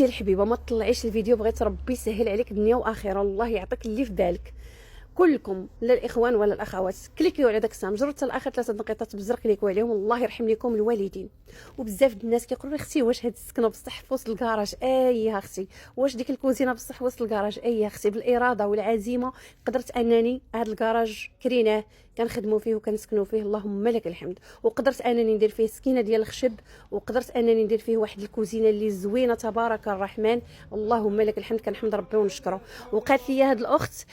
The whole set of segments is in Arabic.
اختي الحبيبه ما تطلعيش الفيديو، بغيت ربي يسهل عليك دنيا واخره، الله يعطيك اللي في بالك. كلكم لا الاخوان ولا الاخوات كليكيو على داك السهم، جروا حتى الاخر 3 نقيطات بزر كليكيو عليهم، الله يرحم لكم الوالدين. وبزاف د الناس كيقولوا لي اختي واش هاد السكنه بصح في وسط الكراج؟ اي اختي، واش ديك الكوزينه بصح في وسط الكراج؟ اي اختي، بالاراده والعزيمه قدرت انني هاد الكراج كريناه كنخدموا فيه وكنسكنوا فيه، اللهم لك الحمد. وقدرت انني ندير فيه سكينه ديال الخشب، وقدرت انني ندير فيه واحد الكوزينه اللي زوينه تبارك الرحمن، اللهم لك الحمد، كنحمد ربي ونشكره. وقالت لي هاد الاخت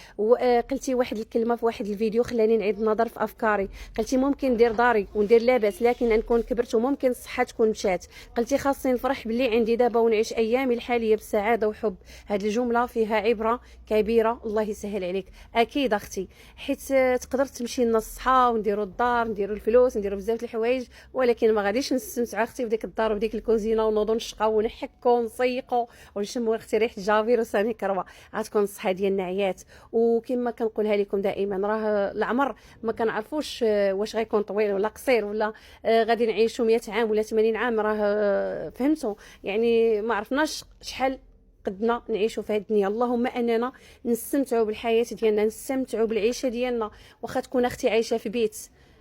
قلتي واحد الكلمه في واحد الفيديو خلاني نعيد النظر في افكاري، قلتي ممكن ندير داري وندير لاباس لكن نكون كبرت وممكن الصحه تكون مشات، قلتي خاصني نفرح باللي عندي دابا ونعيش ايامي الحاليه بسعاده وحب. هاد الجمله فيها عبره كبيره، الله يسهل عليك. اكيد اختي، حيت تقدر تمشي لنا الصحه ونديروا الدار نديروا الفلوس نديروا بزاف د الحوايج، ولكن ما غاديش نستمتعوا اختي بديك الدار وبديك الكوزينه ونوضوا نشقاو ونحكوا ونسيقوا ونشموا اختي ريحه الجافير وسامي كروه، غتكون الصحه ديالنا عيات. وكما كنقولها لكم دائما، راه العمر ما كنعرفوش واش غيكون طويل ولا قصير، ولا غادي نعيشوا 100 عام ولا 80 عام، راه فهمتوا يعني ما عرفناش شحال قدنا نعيشوا في هذه الدنيا. اللهم اننا نستمتعوا بالحياه ديالنا، نستمتعوا بالعيشه ديالنا. واخا تكون اختي عايشه في بيت،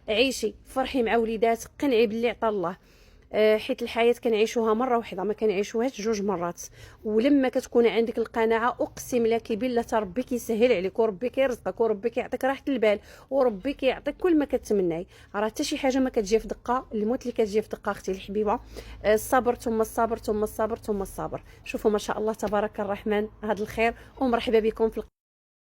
عيشي فرحي مع وليدات، قنعي باللي عطا الله، حيت الحياه كنعيشوها مره واحده ما كنعيشوهاش 2 مرات. ولما كتكون عندك القناعه اقسم لك بالله ربي كيسهل عليك، وربي كيرزقك، وربي كيعطيك راحه البال، وربي كيعطيك كل ما كتمناي. راه حتى شي حاجه ما كتجي في دقه، الموت اللي كتجي في دقه اختي الحبيبه. الصبر ثم الصبر ثم الصبر ثم الصبر. شوفوا ما شاء الله تبارك الرحمن هذا الخير، ومرحبا بكم في